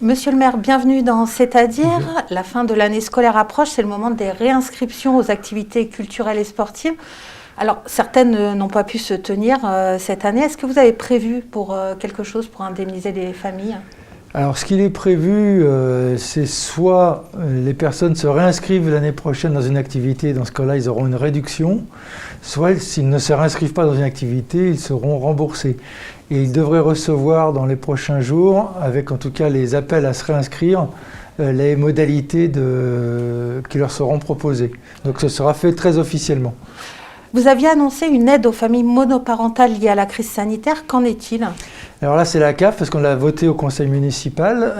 Monsieur le maire, bienvenue dans C'est-à-dire. La fin de l'année scolaire approche, c'est le moment des réinscriptions aux activités culturelles et sportives. Alors, certaines n'ont pas pu se tenir cette année. Est-ce que vous avez prévu pour quelque chose pour indemniser les familles ? Alors, ce qu'il est prévu, c'est soit les personnes se réinscrivent l'année prochaine dans une activité, dans ce cas-là, ils auront une réduction, soit s'ils ne se réinscrivent pas dans une activité, ils seront remboursés. Et ils devraient recevoir dans les prochains jours, avec en tout cas les appels à se réinscrire, les modalités qui leur seront proposées. Donc, ce sera fait très officiellement. Vous aviez annoncé une aide aux familles monoparentales liées à la crise sanitaire. Qu'en est-il ? Alors là, c'est la CAF, parce qu'on l'a voté au conseil municipal.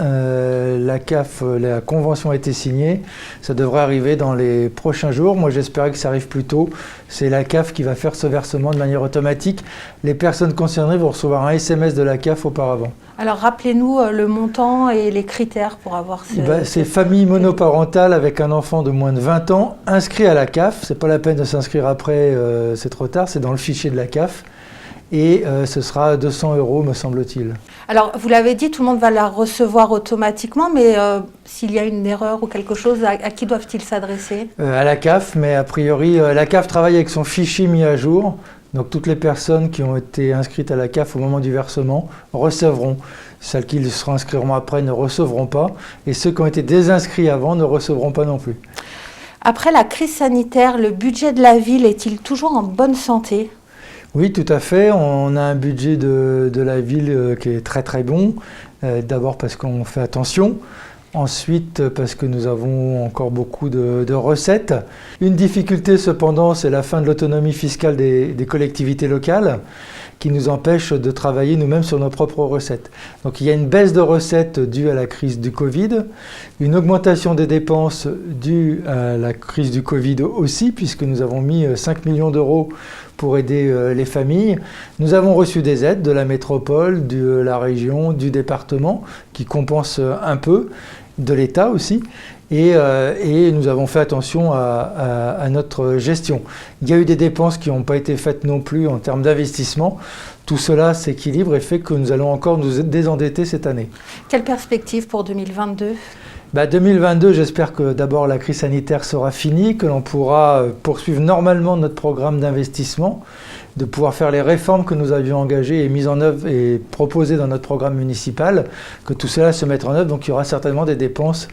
La CAF, la convention a été signée. Ça devrait arriver dans les prochains jours. Moi, j'espérais que ça arrive plus tôt. C'est la CAF qui va faire ce versement de manière automatique. Les personnes concernées vont recevoir un SMS de la CAF auparavant. Alors, rappelez-nous le montant et les critères pour avoir c'est famille monoparentale avec un enfant de moins de 20 ans inscrit à la CAF. C'est pas la peine de s'inscrire après, c'est trop tard. C'est dans le fichier de la CAF. Et ce sera 200 €, me semble-t-il. Alors, vous l'avez dit, tout le monde va la recevoir automatiquement, mais s'il y a une erreur ou quelque chose, à qui doivent-ils s'adresser ? À la CAF, mais a priori, la CAF travaille avec son fichier mis à jour. Donc, toutes les personnes qui ont été inscrites à la CAF au moment du versement recevront. Celles qui se inscriront après ne recevront pas. Et ceux qui ont été désinscrits avant ne recevront pas non plus. Après la crise sanitaire, le budget de la ville est-il toujours en bonne santé ? Oui, tout à fait. On a un budget de la ville qui est très très bon. D'abord parce qu'on fait attention. Ensuite parce que nous avons encore beaucoup de recettes. Une difficulté cependant, c'est la fin de l'autonomie fiscale des collectivités locales qui nous empêche de travailler nous-mêmes sur nos propres recettes. Donc il y a une baisse de recettes due à la crise du Covid, une augmentation des dépenses due à la crise du Covid aussi, puisque nous avons mis 5 millions d'euros pour aider les familles. Nous avons reçu des aides de la métropole, de la région, du département, qui compensent un peu, de l'État aussi. Et nous avons fait attention à notre gestion. Il y a eu des dépenses qui n'ont pas été faites non plus en termes d'investissement. Tout cela s'équilibre et fait que nous allons encore nous désendetter cette année. Quelle perspective pour 2022 ? 2022, j'espère que d'abord la crise sanitaire sera finie, que l'on pourra poursuivre normalement notre programme d'investissement, de pouvoir faire les réformes que nous avions engagées et mises en œuvre et proposées dans notre programme municipal, que tout cela se mette en œuvre. Donc il y aura certainement des dépenses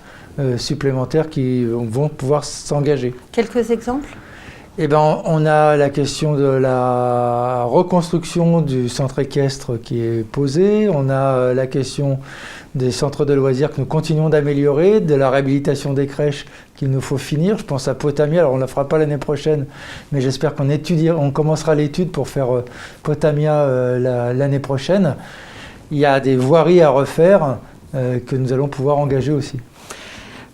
supplémentaires qui vont pouvoir s'engager. Quelques exemples ? On a la question de la reconstruction du centre équestre qui est posée. On a la question des centres de loisirs que nous continuons d'améliorer, de la réhabilitation des crèches qu'il nous faut finir. Je pense à Potamia, alors on ne la fera pas l'année prochaine, mais j'espère qu'on commencera l'étude pour faire Potamia l'année prochaine. Il y a des voiries à refaire que nous allons pouvoir engager aussi.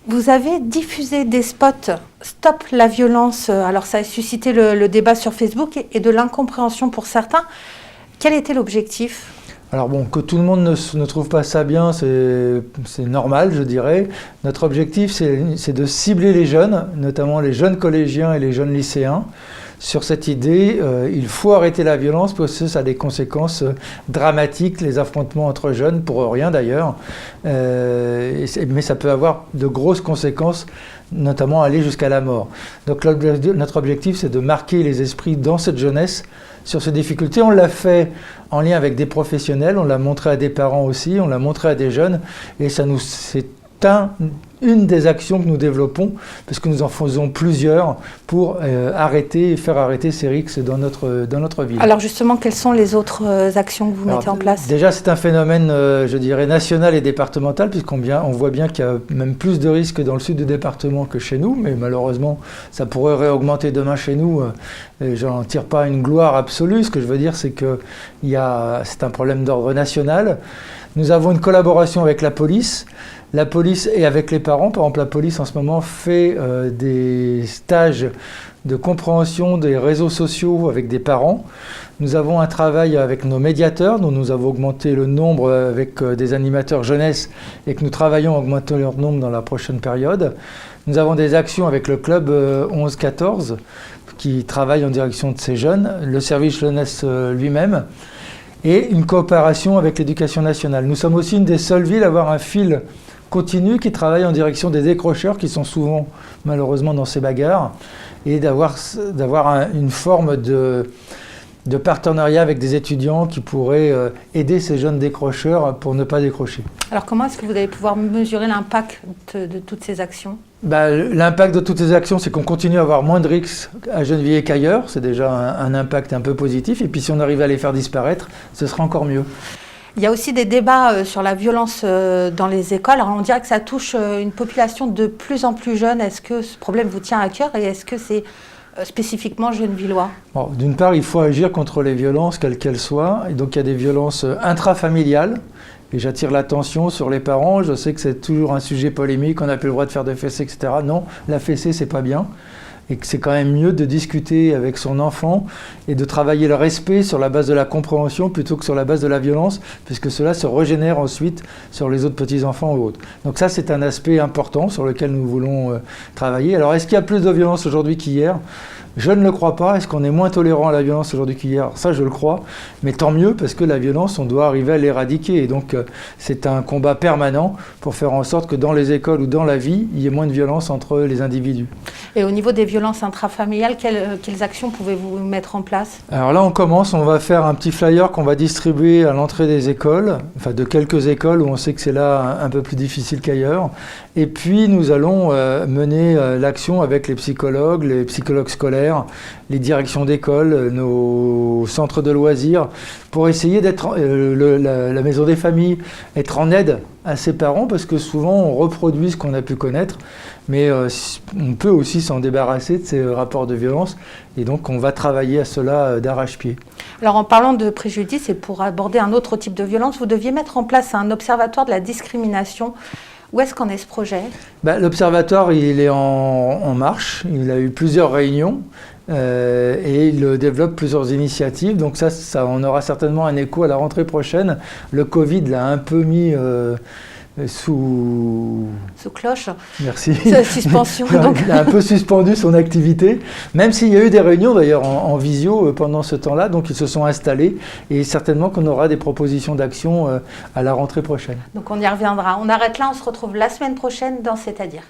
Vous avez diffusé des spots « Stop la violence ». Alors ça a suscité le débat sur Facebook et de l'incompréhension pour certains. Quel était l'objectif ? Alors que tout le monde ne trouve pas ça bien, c'est normal, je dirais. Notre objectif, c'est de cibler les jeunes, notamment les jeunes collégiens et les jeunes lycéens. Sur cette idée, il faut arrêter la violence parce que ça a des conséquences dramatiques, les affrontements entre jeunes, pour rien d'ailleurs. Mais ça peut avoir de grosses conséquences, notamment aller jusqu'à la mort. Donc notre objectif, c'est de marquer les esprits dans cette jeunesse sur ces difficultés. On l'a fait en lien avec des professionnels, on l'a montré à des parents aussi, on l'a montré à des jeunes, et c'est une des actions que nous développons, parce que nous en faisons plusieurs pour faire arrêter ces rixes dans notre ville. Alors justement, quelles sont les autres actions que vous mettez en place ? Déjà, c'est un phénomène, je dirais, national et départemental, puisqu'on voit bien qu'il y a même plus de risques dans le sud du département que chez nous, mais malheureusement, ça pourrait réaugmenter demain chez nous. Et j'en tire pas une gloire absolue. Ce que je veux dire, c'est que c'est un problème d'ordre national. Nous avons une collaboration avec la police et avec les parents. Par exemple, la police en ce moment fait des stages de compréhension des réseaux sociaux avec des parents. Nous avons un travail avec nos médiateurs, dont nous avons augmenté le nombre avec des animateurs jeunesse et que nous travaillons à augmenter leur nombre dans la prochaine période. Nous avons des actions avec le club 11-14 qui travaille en direction de ces jeunes, le service jeunesse lui-même, et une coopération avec l'éducation nationale. Nous sommes aussi une des seules villes à avoir un fil continue qui travaille en direction des décrocheurs qui sont souvent malheureusement dans ces bagarres et d'avoir une forme de partenariat avec des étudiants qui pourraient aider ces jeunes décrocheurs pour ne pas décrocher. Alors comment est-ce que vous allez pouvoir mesurer l'impact de toutes ces actions ? L'impact de toutes ces actions, c'est qu'on continue à avoir moins de risques à Gennevilliers qu'ailleurs. C'est déjà un impact un peu positif. Et puis si on arrive à les faire disparaître, ce sera encore mieux. Il y a aussi des débats sur la violence dans les écoles. Alors on dirait que ça touche une population de plus en plus jeune. Est-ce que ce problème vous tient à cœur et est-ce que c'est spécifiquement gennevillois? D'une part, il faut agir contre les violences, quelles qu'elles soient. Et donc il y a des violences intrafamiliales. Et j'attire l'attention sur les parents. Je sais que c'est toujours un sujet polémique, on n'a plus le droit de faire de fessée, etc. Non, la fessée, c'est pas bien. Et que c'est quand même mieux de discuter avec son enfant et de travailler le respect sur la base de la compréhension plutôt que sur la base de la violence, puisque cela se régénère ensuite sur les autres petits-enfants ou autres. Donc ça, c'est un aspect important sur lequel nous voulons travailler. Alors, est-ce qu'il y a plus de violence aujourd'hui qu'hier ? Je ne le crois pas. Est-ce qu'on est moins tolérant à la violence aujourd'hui qu'hier ? Ça, je le crois. Mais tant mieux, parce que la violence, on doit arriver à l'éradiquer. Et donc, c'est un combat permanent pour faire en sorte que dans les écoles ou dans la vie, il y ait moins de violence entre les individus. Et au niveau des violences intrafamiliales, quelles actions pouvez-vous mettre en place ? Alors là, on va faire un petit flyer qu'on va distribuer à l'entrée des écoles, enfin de quelques écoles où on sait que c'est là un peu plus difficile qu'ailleurs. Et puis, nous allons mener l'action avec les psychologues scolaires, les directions d'école, nos centres de loisirs, pour essayer d'être la maison des familles, être en aide à ses parents, parce que souvent on reproduit ce qu'on a pu connaître, mais on peut aussi s'en débarrasser de ces rapports de violence, et donc on va travailler à cela d'arrache-pied. Alors en parlant de préjudice, et pour aborder un autre type de violence, vous deviez mettre en place un observatoire de la discrimination. Où est-ce qu'en est ce projet ? L'observatoire, il est en marche, il a eu plusieurs réunions et il développe plusieurs initiatives. Donc ça, on aura certainement un écho à la rentrée prochaine. Le Covid l'a un peu mis sous cloche. Merci. Suspension. Donc. Il a un peu suspendu son activité, même s'il y a eu des réunions d'ailleurs en visio pendant ce temps-là, donc ils se sont installés et certainement qu'on aura des propositions d'action à la rentrée prochaine. Donc on y reviendra. On arrête là, on se retrouve la semaine prochaine dans C'est-à-dire.